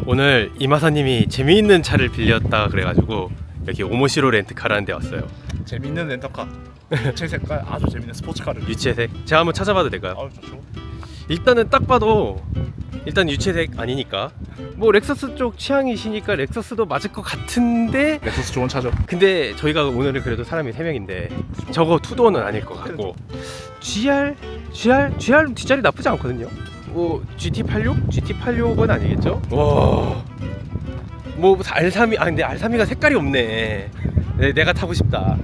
오늘 이마사님이 재미있는 차를 빌렸다 그래가지고 여기 오모시로 렌트카라는 데 왔어요. 재밌는 렌터카. 제 색깔 아주 재밌는 스포츠카를. 유채색. 제가 한번 찾아봐도 될까요? 아우 좋죠. 일단은 딱 봐도 일단 유채색 아니니까 뭐 렉서스 쪽 취향이시니까 렉서스도 맞을 것 같은데, 렉서스 좋은 차죠. 근데 저희가 오늘은 그래도 사람이 3명인데 저거 투도어는 아닐 것 같고 GR 뒷자리 나쁘지 않거든요. 뭐 GT86? GT86은 아니겠죠? 와, 뭐 R32, 아 근데 R32가 색깔이 없네. 네, 내가 타고 싶다.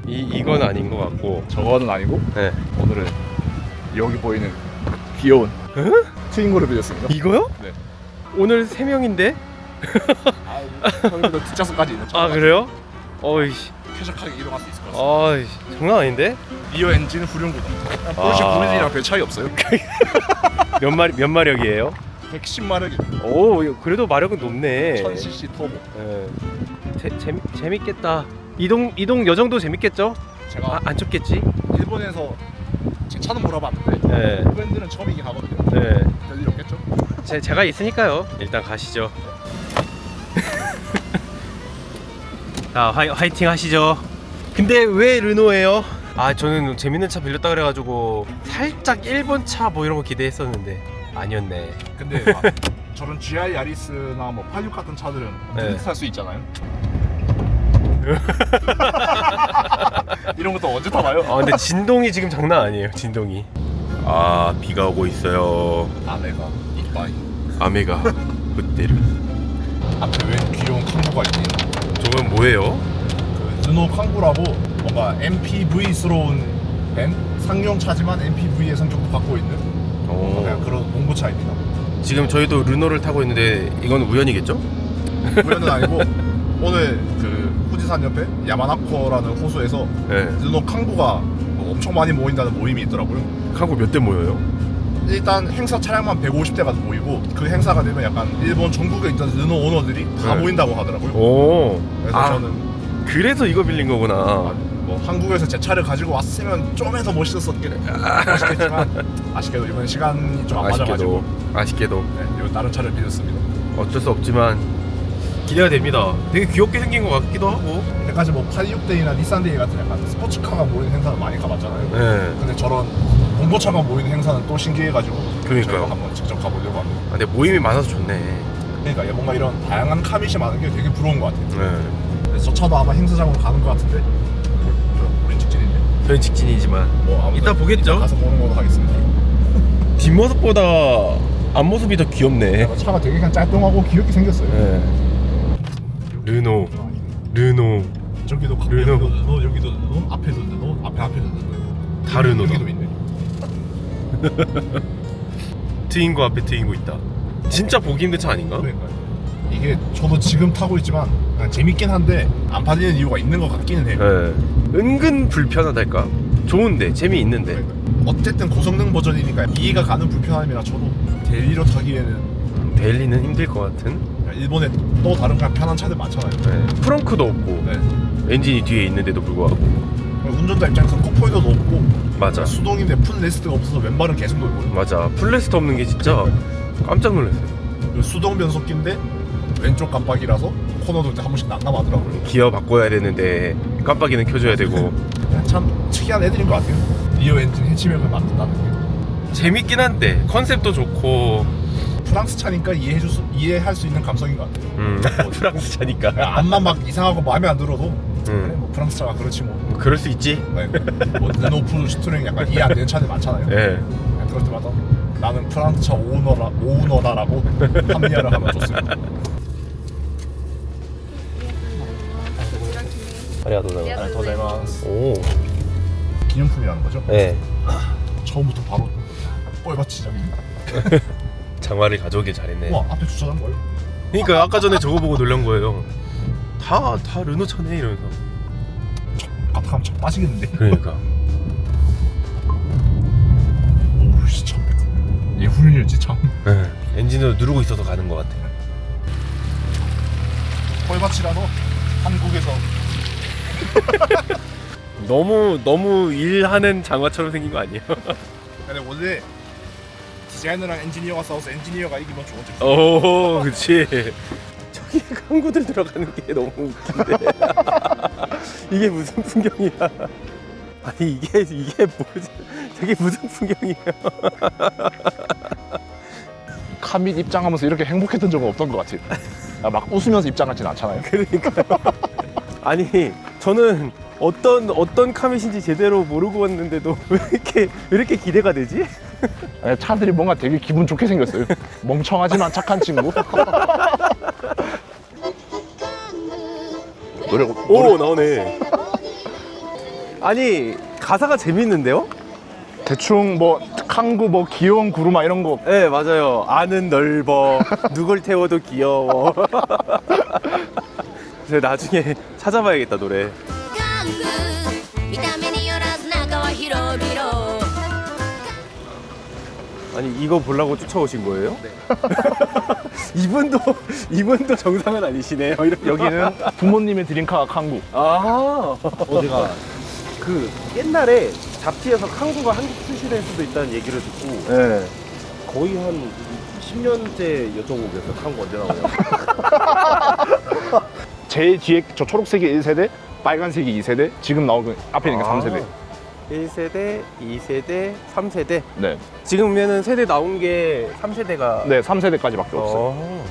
이건 아닌 것 같고. 저거는 아니고 네. 오늘은 여기 보이는 귀여운 트윙고를 빌렸습니다. 이거요? 네. 오늘 3명인데? 저희도 뒷좌석까지 있는 차. 아 그래요? 어이씨, 쾌적하게 이동할 수 있을 것 같습니다. 어이씨, 장난 아닌데? 리어 엔진 후륜구동. 포르쉐 911이랑 별 차이 없어요. 몇 마력이에요? 110마력이. 오, 그래도 마력은 높네. 1000cc 터보. 네. 재밌겠다. 이동 요 정도 재밌겠죠? 제가 안 좁겠지? 일본에서 제 차는 몰아봤는데 네. 브랜드는 처음이긴 하거든요. 네. 별일 없겠죠? 제가 있으니까요. 일단 가시죠. 자, 화이팅 하시죠. 근데 왜 르노예요? 아, 저는 재밌는 차 빌렸다 그래가지고 살짝 일본 차 뭐 이런 거 기대했었는데 아니었네. 근데 막 저런 GR 야리스나 뭐 86 같은 차들은 언제든지 탈 수 있잖아요. 이런 것도 언제 타봐요? 아, 근데 진동이 지금 장난 아니에요. 진동이. 아, 비가 오고 있어요. 아메가 이빠이. 아메가 굿데르. 앞에 왜 귀여운 캉고가 있니? 저건 뭐예요? 그 르노 캉고라고 뭔가 MPV스러운 밴? 상용 차지만 MPV의 성격도 갖고 있는 그냥 그런 봉고차입니다. 지금 저희도 르노를 타고 있는데 이건 우연이겠죠? 우연은 아니고 오늘 그 후지산 옆에 야마나코라는 호수에서 네. 르노 캉고가 엄청 많이 모인다는 모임이 있더라고요. 칸고 몇 대 모여요? 일단 행사 차량만 150대가 모이고 그 행사가 되면 약간 일본 전국에 있던 르노 오너들이 다 네. 모인다고 하더라고요. 오. 그래서 아, 저는 그래서 이거 빌린 거구나. 뭐 한국에서 제 차를 가지고 왔으면 좀해서 멋있었겠지만 아쉽게도 이번 시간이 좀 안 맞아가지고 아쉽게도 네, 이번 다른 차를 빌렸습니다. 어쩔 수 없지만 기대가 됩니다. 되게 귀엽게 생긴 것 같기도 하고. 여기까지 뭐 86데이나 니산데이 같은 약간 스포츠카가 모이는 행사는 많이 가봤잖아요. 네. 근데 저런 봉고차가 모이는 행사는 또 신기해가지고 그러니까요. 저희가 한번 직접 가보려고 합니다. 아, 근데 모임이 많아서 좋네. 그러니까 뭔가 이런 다양한 카밋이 많은 게 되게 부러운 것 같아요. 네. 그래서 저 차도 아마 행사장으로 가는 것 같은데 우린 직진인데 저는 직진이지만 뭐 아무튼 이따 보겠죠? 이따 가서 보는 걸로 하겠습니다. 뒷모습보다 앞모습이 더 귀엽네. 차가 되게 그냥 짤뚱하고 귀엽게 생겼어요. 네. 르노. 저기도 르노. 여기도 르노, 앞에도 르노, 앞에도 르노. 다 르노다. 여기도 있네. 트윙고 앞에 트윙고 있다. 진짜 보기 힘든 차 아닌가? 그러니까요. 이게 저도 지금 타고 있지만 그냥 재밌긴 한데 안 팔리는 이유가 있는 것 같기는 해요. 네. 은근 불편하달까? 좋은데 재미있는데. 그러니까요. 어쨌든 고성능 버전이니까 이해가 가는 불편함이라 저도 데일리로 타기에는 데일리는 힘들 것 같은. 일본에 또 다른 그냥 편한 차들 많잖아요. 네. 프렁크도 없고 네. 엔진이 뒤에 있는데도 불구하고. 운전자 입장에서 컵홀더도 없고 맞아. 수동인데 풋 레스트가 없어서 왼발은 계속 놀고 맞아. 풀레스트 없는 게 진짜 깜짝 놀랐어요. 수동 변속기인데 왼쪽 깜빡이라서 코너도 한 번씩 난감하더라고요. 기어 바꿔야 되는데 깜빡이는 켜줘야 되고. 참 특이한 애들인 것 같아요. 리어 엔진 해치맥을 만든다는 게 재밌긴 한데 컨셉도 좋고. 프랑스 차니까 이해할 수 있는 감성인 것 같아요. 프랑스 차니까. 앞만 막 이상하고 마음에 안 들어도 그래, 뭐 프랑스 차가 그렇지 뭐. 그럴 수 있지. 네. 뭐 르노프 슈트링 약간 이해 안 되는 차들 많잖아요. 예. 그럴 때마다 나는 프랑스 차 오우너다라고 합리화를 하면 좋습니다. 아리가토자이마스. 오. 기념품이라는 거죠? 네. 처음부터 바로 뻘밭 시작입니다. 장화를 가져오길 잘했네. 와 앞에 주차장 뭐예요? 그러니까 아까 전에 저거 보고 놀란 거예요. 다 르노 차네 이러면서. 가득하면 차 빠지겠는데? 그러니까. 오우씨 참 얘 훈련이었지 참. 네. 엔진으로 누르고 있어서 가는 것 같아. 뻘밭이라서 한국에서 너무 일하는 장화처럼 생긴 거 아니에요? 근데 원래 디자이너랑 엔지니어가 싸워서 엔지니어가 이기면 좋은 점. 오, 그치. 저기 항구들 들어가는 게 너무 웃긴데. 이게 무슨 풍경이야? 아니 이게 뭐지? 저게 무슨 풍경이에요? 카밋 입장하면서 이렇게 행복했던 적은 없던 것 같아요. 막 웃으면서 입장하진 않잖아요. 그러니까요. 아니 저는 어떤 카밋인지 제대로 모르고 왔는데도 왜 이렇게 기대가 되지? 아니, 차들이 뭔가 되게 기분 좋게 생겼어요. 멍청하지만 착한 친구. 오 나오네. 아니 가사가 재밌는데요? 대충 뭐 항구 뭐 귀여운 구루마 이런 거. 네 맞아요. 아는 넓어 누굴 태워도 귀여워. 제가 나중에 찾아봐야겠다 노래. 아니 이거 보려고 쫓아오신 거예요? 네. 이분도 정상은 아니시네요. 여기는 부모님의 드림카 항구. 아 어디가 그 옛날에 잡지에서 항구가 한국 출시될 수도 있다는 얘기를 듣고 네. 거의 한 10년째 여쭤보고 계세요. 항구 언제 나오냐고. 제일 뒤에 저 초록색이 1세대, 빨간색이 2세대, 지금 나오는 앞에 있는 게 3세대. 1세대, 2세대, 3세대. 네. 지금면은 세대 나온 게 3세대가 네, 3세대까지밖에 없어요.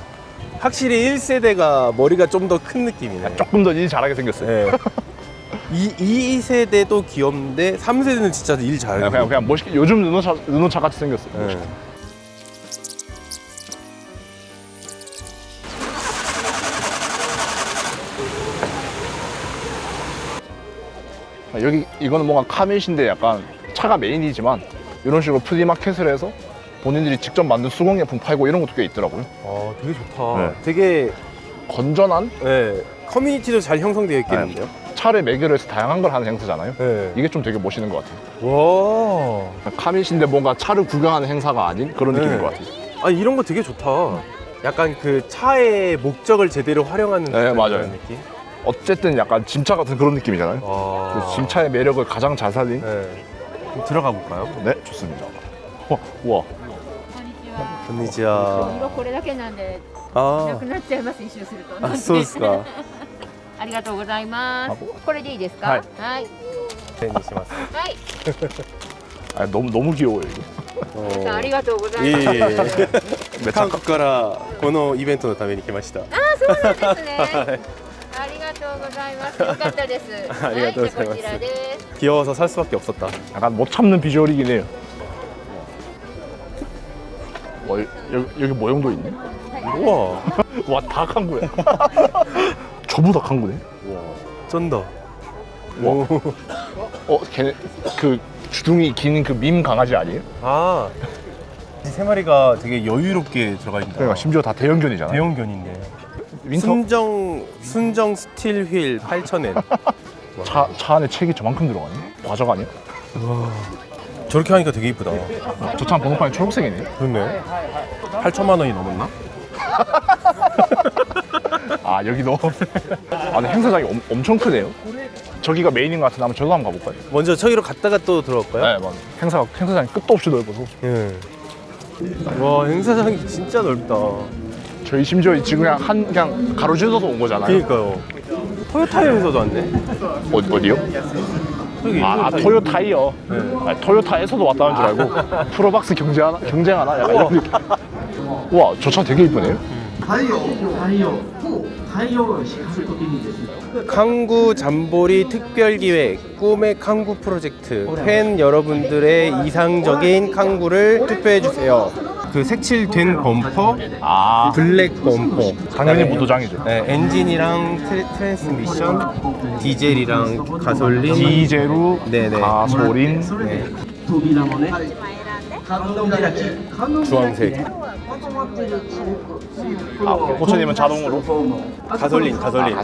확실히 1세대가 머리가 좀 더 큰 느낌이네. 조금 더 일 잘하게 생겼어요. 네. 2세대도 귀엽는데 3세대는 진짜 일 잘해. 그냥 멋있게 요즘 르노차 같이 생겼어요. 네. 여기 이거는 뭔가 카밋인데 약간 차가 메인이지만 이런 식으로 프리마켓을 해서 본인들이 직접 만든 수공예품 팔고 이런 것도 꽤 있더라고요. 되게 좋다. 네. 되게 건전한 커뮤니티도 잘 형성되어 있겠는데요? 차를 매개로 해서 다양한 걸 하는 행사잖아요. 네. 이게 좀 되게 멋있는 것 같아요. 와. 카밋인데 뭔가 차를 구경하는 행사가 아닌 그런 느낌인 것 같아요. 아니 이런 거 되게 좋다. 약간 그 차의 목적을 제대로 활용하는 네, 맞아요. 그런 느낌? 어쨌든 약간 짐차 같은 그런 느낌이잖아요. 그 짐차의 매력을 가장 잘 살린. 네. 좀 들어가 볼까요? 네, 좋습니다. 우와. こんにちは。色これだけなんであなくなっちゃいます一周すると。あ、そうですか。ありがとうございます。これでいいですか。はいはい。手にします。はい。 아, 너무 귀여워요 이거. ありがとうございいえます。いえいえ。韓国からこのイベントのために来ました。そうなんですね。ありがとうございます。よかったです。ありがとうございますはじゃあこちらです。 귀여워서 살 수밖에 없었다. 약간 못 참는 비주얼이긴 해요. 여기 모형도 있네. 우와. 와, 다 항구야. 전부 다 항구네. 쩐다. 와. 걔네 그 주둥이 긴 그 밈 강아지 아니에요? 아. 이 세 마리가 되게 여유롭게 들어가 있다. 그러니까 심지어 다 대형견이잖아. 대형견인데. 윈터 순정 스틸 휠 8,000엔. 차 안에 책이 저만큼 들어가네. 과자가 아니야? 저렇게 하니까 되게 이쁘다. 저 차 번호판이 초록색이네. 그렇네. 8천만 원이 넘었나? 아, 여기도. 아, 근데 행사장이 엄청 크네요. 저기가 메인인 것 같은데 한번 저도 한번 가볼까요? 먼저 저기로 갔다가 또 들어갈까요? 네, 맞아요. 행사장이 끝도 없이 넓어서. 와, 행사장이 진짜 넓다. 저희 심지어 지금 그냥 가로질러서 온 거잖아요. 그러니까요. 토요타이어에서도 왔네. 어디요? 저기 토요타이어. 네. 토요타에서도 왔다는 줄 알고 프로박스 경쟁하나? 약간 이런 느낌. 우와, 저 차 되게 이쁘네요. 항구 잠보리 특별기획 꿈의 항구 프로젝트 팬 여러분들의 이상적인 항구를 투표해주세요. 그 색칠된 범퍼, 블랙 범퍼, 당연히 무도장이죠. 네, 엔진이랑 트랜스미션, 디젤이랑 가솔린, 디제루, 네네. 가솔린. 네. 주황색, 호천이면 자동으로. 가솔린. 가솔린.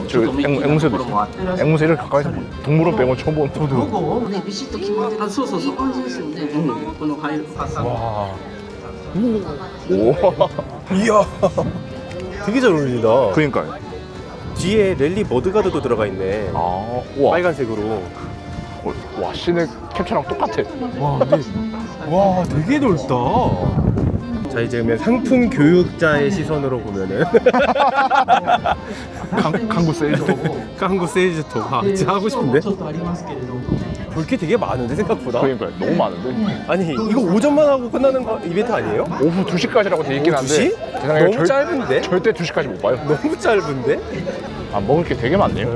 저 앵무새도 있어. 앵무새 이렇게 가까이서 보네. 동물원 빼고 처음 보는. 저도. ね、ビシッと決まってあ、そうそうそう感じですよね。この入るパス。 와, 오. 이야, 되게 잘 어울린다. 그러니까요. 뒤에 랠리 머드가드도 들어가 있네. 아, 우와. 빨간색으로. 와, 시내 캡처랑 똑같아. 와, 근데 와 되게 넓다. 자 이제 그러면 상품 교육자의 시선으로 보면은 한국 세일즈 한국 세일즈 톡 진짜 하고 싶은데 볼 게 되게 많은데 생각보다. 그러니까요 너무 많은데 아니 이거 오전만 하고 끝나는 거 이벤트 아니에요? 오후 2시까지라고 돼 있긴 오후 한데 2시? 제 생각에 너무 짧은데? 절대 2시까지 못 봐요. 너무 짧은데? 아 먹을 게 되게 많네요.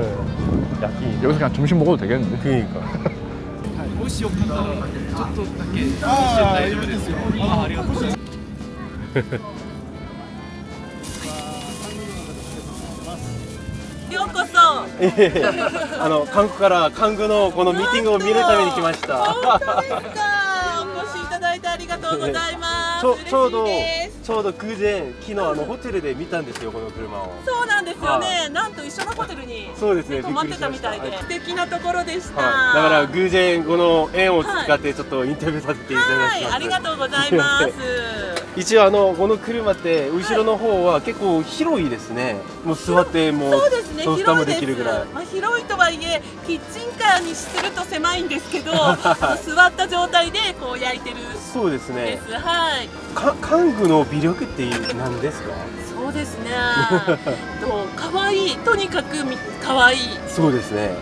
야끼. 여기서 그냥 점심 먹어도 되겠는데. 그러니까.韓国から韓国のこのミーティングを見るために来ました。本当ですか。お越しいただいてありがとうございます。ちょうど嬉しいですちょうど偶然昨日ホテルで見たんですよこの車を。そうなんですよはね。なんと一緒のホテルにそうですね。泊まってたみたいでびっくりしまし素敵なところでした。はい。だから偶然この縁を使ってちょっとインタビューさせていただきます。はい、ありがとうございます。一応この車って後ろの方は結構広いですね。もう座ってもうそうですね。ソフトも広いです。できるぐらい。まあ広いとはいえキッチンカーにすると狭いんですけど、座った状態でこう焼いてるそうですでね。す。はい。韓国の魅力って何ですか？そうですね。可愛い、とにかく可愛い。そうですね。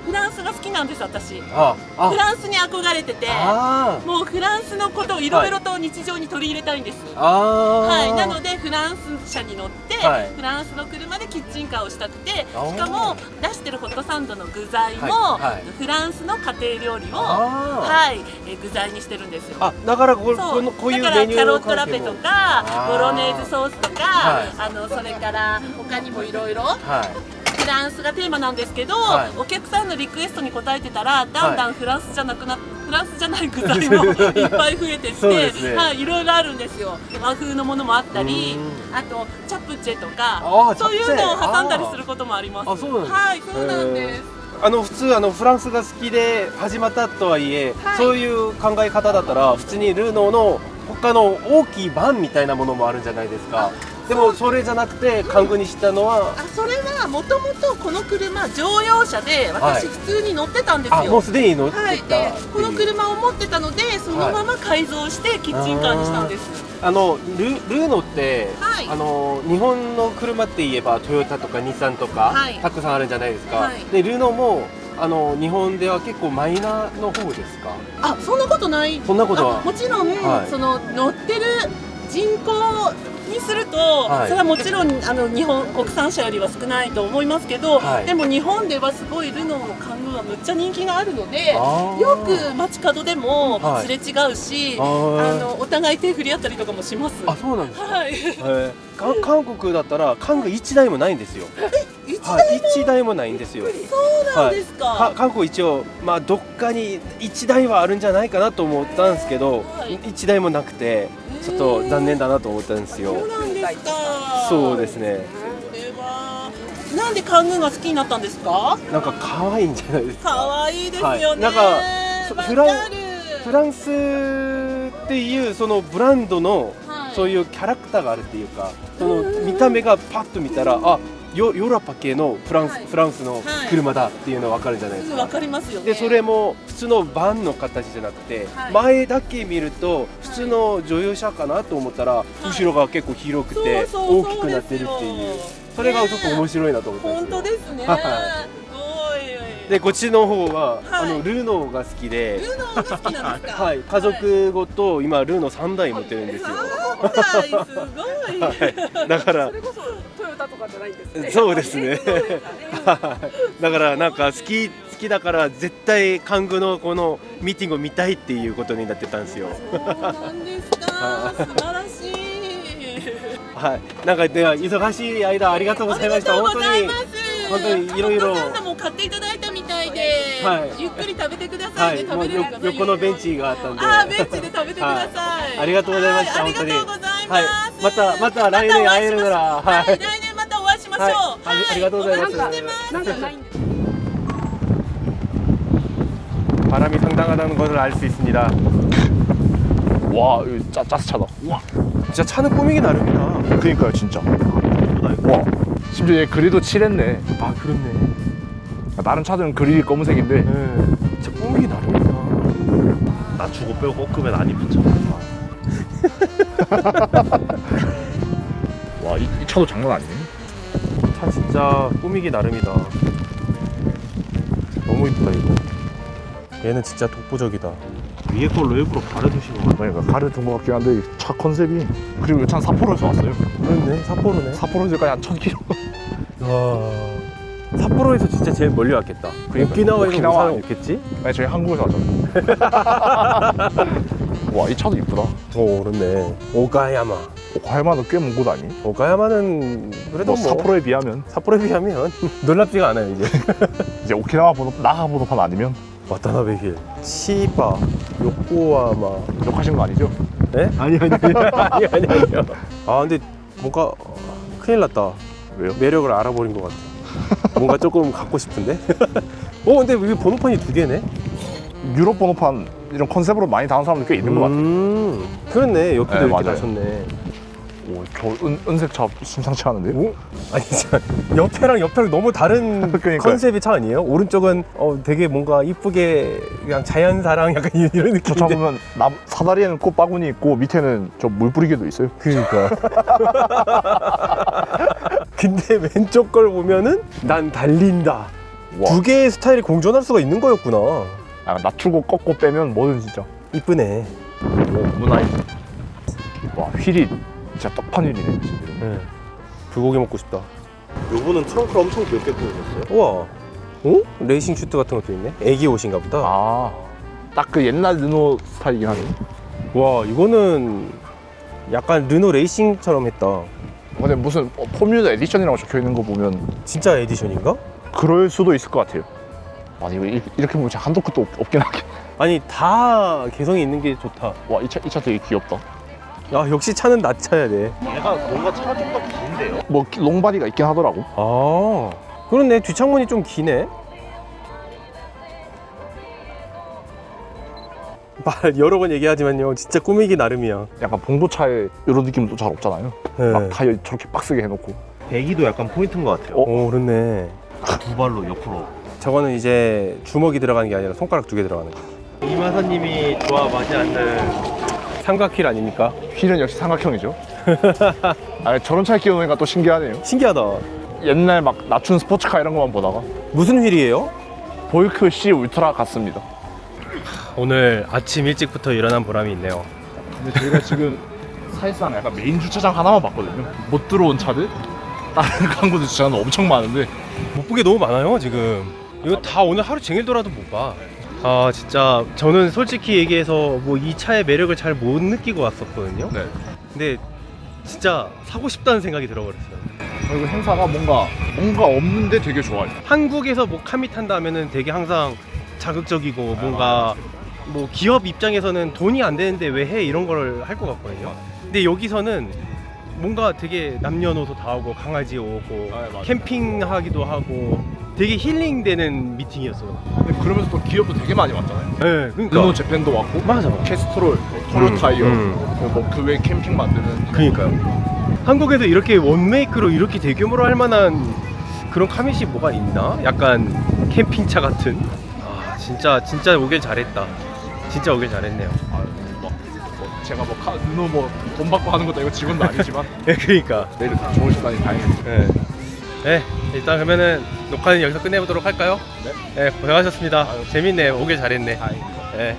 フランスが好きなんです私。フあランスに憧れてて、あもうフランスのことをいろいろと日常に取り入れたいんです。あはい、なのでフランス車に乗って、はいフランスの車でキッチンカーをしたくて、あーしかも出してるホットサンドの具材も、はいはいフランスの家庭料理を、あーはい、具材にしてるんですよ。あだからこそうのこういうだからメニューのキャロットラ関係もペとかあーボロネーズソースとか、はいそれから他にもいろいろはいフランスがテーマなんですけど、はいお客さんのリクエストに応えてたらだんだんフランスじゃなくなっフランスじゃない具材もいっぱい増えてって、そうですねはい、いろいろあるんですよ。和風のものもあったり、うんあとチャプチェとかあーそういうのをチャプチェ挟んだりすることもあります。あそうなんですはい、そうなんです。普通フランスが好きで始まったとはいえ、はいそういう考え方だったら普通にルノーの他の大きいバンみたいなものもあるんじゃないですか。でもそれじゃなくて韓国にしたのは、あ、それはもともとこの車乗用車ではい私普通に乗ってたんですよ。あもうすでに乗ってたはい、ってでいうこの車を持ってたのでそのまま改造してキッチンカーにしたんです。ルノーって、はい日本の車って言えばトヨタとか日産とか、はいたくさんあるんじゃないですか、はいでルノーも日本では結構マイナーの方ですか？あ、そんなことない。そんなことはあもちろん、はいその乗ってる人口にすると、はいそれはもちろん日本国産車よりは少ないと思いますけど、はいでも日本ではすごいルノーのカングはむっちゃ人気があるので、あーよく街角でもはいすれ違うし、あお互い手振り合ったりとかもします。あそうなんですか、はい。韓国だったらカング1台もないんですよ。一はい、1台もないんですよ。そうなんですか。はい、韓国一応、まあ、どっかに1台はあるんじゃないかなと思ったんですけど、はい1台もなくてちょっと残念だなと思ったんですよ。そうなんですか。そうですね。これはなんでカングーが好きになったんですか？なんか可愛いんじゃないですか。可愛いですよね。はいなんかフわかるフランスっていうそのブランドのはいそういうキャラクターがあるっていうか、その見た目がパッと見たらヨーロッパ系のフランス、はいフランスの車だっていうの分かるじゃないですすか。ぐわかりますよね。でそれも普通のバンの形じゃなくて、はい前だけ見ると普通の乗用車かなと思ったら、い後ろが結構広くてそうそう大きくなってるっていう、そうですよそれがちょっと面白いなと思ったん本ですよ。当ですね。はいすごい。でこっちの方は、はいルノーが好きで、ルノーが好きなんですか？はい、家族ごと今ルノー3台持ってるんですよ。はい、すごい。はい、だからそれこそトヨタとかじゃないんですね。そうですね。はいだからなんか好きだから絶対カングのこのミーティングを見たいっていうことになってたんですよ。そうなんですか。素晴らしい。はい、なんかでは忙しい間ありがとうございました。ありがとう本当にございます。本当にいろいろホットサンドも買っていただいたみたいで、はいゆっくり食べてくださね。はいい、もう食べれるかな横のベンチがあったんで。ベンチで食べてください。はいありがとうございましたはい本当にありがとうございはいます。また来年会えるならはい、はい来年またお会いしましょう。はいありがとうございますお待ちしてます。なんかないんです。 바람이 상당하다는 것을 알 수 있습니다. 와 여기 짜스차다. 와 진짜 차는 꾸미기 나름이다. 그러니까요 진짜. 와 심지어 얘 그릴도 칠했네. 아 그렇네. 다른 차들은 그릴이 검은색인데 네, 진짜 꾸미기 나름이다. 나 주고 빼고 꺾으면 안 이쁘죠. 와, 이 차도 장난 아니네. 차 진짜 꾸미기 나름이다. 너무 이쁘다 이거. 얘는 진짜 독보적이다. 위에 걸로 일부러 가려두신 거 같아요. 그러니까 가려둔 것 같긴 한데 차 컨셉이. 그리고 이 차는 삿포로에서 왔어요. 그렇네, 삿포로네. 삿포로에서까지 한 1000km. 와, 삿포로에서 진짜 제일 멀리 왔겠다. 오키나와에서 온 오키나와 사람 아니- 없겠지? 아니 저희 한국에서 왔잖아요. 와, 이 차도 이쁘다. 오, 그렇네. 오가야마. 과야마는 꽤 먼 곳 아니? 오가야마는 그래도 뭐 뭐 삿포로에 비하면 삿포로에 비하면 놀랍지가 않아요 이제. 이제 오키나와 번호판, 나하 번호판 아니면 와타나베 힐, 치바, 요코하마. 욕하신 거 아니죠? 네? 아니요. 아 근데 뭔가 큰일 났다. 왜요? 매력을 알아버린 것 같아. 뭔가 조금 갖고 싶은데. 근데 여기 번호판이 2개네. 유럽 번호판 이런 컨셉으로 많이 다는 사람들 꽤 있는 것 같아요. 그렇네. 옆에도 네, 이렇게 맞아요. 다셨네. 오, 저 은색 차 심상치 않은데? 오? 아니 진짜 옆에랑 너무 다른 그러니까요. 컨셉의 차 아니에요? 오른쪽은 되게 뭔가 이쁘게 그냥 자연사랑 약간 이런 저 차 느낌인데. 보면 사다리에는 꽃바구니 있고 밑에는 저 물 뿌리개도 있어요. 그러니까. 근데 왼쪽 걸 보면은 난 달린다. 와. 두 개의 스타일이 공존할 수가 있는 거였구나. 낮추고 꺾고 빼면 뭐든 진짜. 이쁘네. 오, 문화이. 와, 휠이 진짜 떡판 휠이네. 네. 불고기 먹고 싶다. 요분은 트렁크를 엄청 넓게 꾸우셨어요. 우와. 레이싱 슈트 같은 것도 있네. 애기 옷인가 보다. 아, 딱 그 옛날 르노 스타일이긴 하네. 와, 이거는 약간 르노 레이싱처럼 했다. 근데 무슨 포뮬러 에디션이라고 적혀 있는 거 보면 진짜 에디션인가? 그럴 수도 있을 것 같아요. 아니, 이거 이렇게 보면 진짜 한도 끝도 없긴 하긴. 아니 다 개성이 있는 게 좋다. 와, 이 차 되게 귀엽다. 야, 역시 차는 낮차야 돼. 얘가 뭔가 차가 좀 더 긴데요. 뭐 롱바디가 있긴 하더라고. 아, 그렇네. 뒷창문이 좀 기네. 말 여러 번 얘기하지만요, 진짜 꾸미기 나름이야. 약간 봉도차에 이런 느낌도 잘 없잖아요. 네. 막 타이어 저렇게 빡세게 해놓고. 배기도 약간 포인트인 것 같아요. 오, 그렇네. 두 발로 옆으로. 저거는 이제 주먹이 들어가는 게 아니라 손가락 2개 들어가는 거. 이마사님이 좋아하지 않는 삼각휠 아닙니까? 휠은 역시 삼각형이죠. 아, 저런 차에 끼워놓으니까 또 신기하네요. 신기하다. 옛날 막 낮춘 스포츠카 이런 것만 보다가 무슨 휠이에요? 볼크 C 울트라 같습니다. 오늘 아침 일찍부터 일어난 보람이 있네요. 근데 저희가 지금 사실상 약간 메인 주차장 하나만 봤거든요. 못 들어온 차들? 다른 광고들 주차장은 엄청 많은데 못 보게 너무 많아요 지금. 이거 다 오늘 하루 종일 돌아도 못 봐. 아 진짜 저는 솔직히 얘기해서 뭐 이 차의 매력을 잘 못 느끼고 왔었거든요. 네. 근데 진짜 사고 싶다는 생각이 들어버렸어요. 그리고 행사가 뭔가 없는데 되게 좋아요. 한국에서 뭐 카미 탄다 하면은 되게 항상 자극적이고 뭔가 뭐 기업 입장에서는 돈이 안 되는데 왜 해 이런 걸 할 것 같거든요. 근데 여기서는 뭔가 되게 남녀노소 다 오고 강아지 오고 맞아. 캠핑하기도 하고 되게 힐링되는 미팅이었어요. 근데 그러면서 또 기업도 되게 많이 왔잖아요. 네, 그러니까 르노 재팬도 왔고, 맞아. 캐스트롤, 토요 타이어, 음. 뭐 그 외 캠핑 만드는. 그러니까요. 한국에도 이렇게 원메이크로 이렇게 대규모로 할 만한 그런 카밋이 뭐가 있나? 약간 캠핑차 같은. 아 진짜 오길 잘했다. 진짜 오길 잘했네요. 제가 르노 뭐 돈 받고 하는 것도 아니고 직원도 아니지만 네, 그러니까. 내일 좋으시다니 다행이네요. 네. 네, 일단 그러면은 녹화는 여기서 끝내보도록 할까요? 네. 네, 고생하셨습니다. 재밌네. 오길 잘했네. 다행입니다. 네.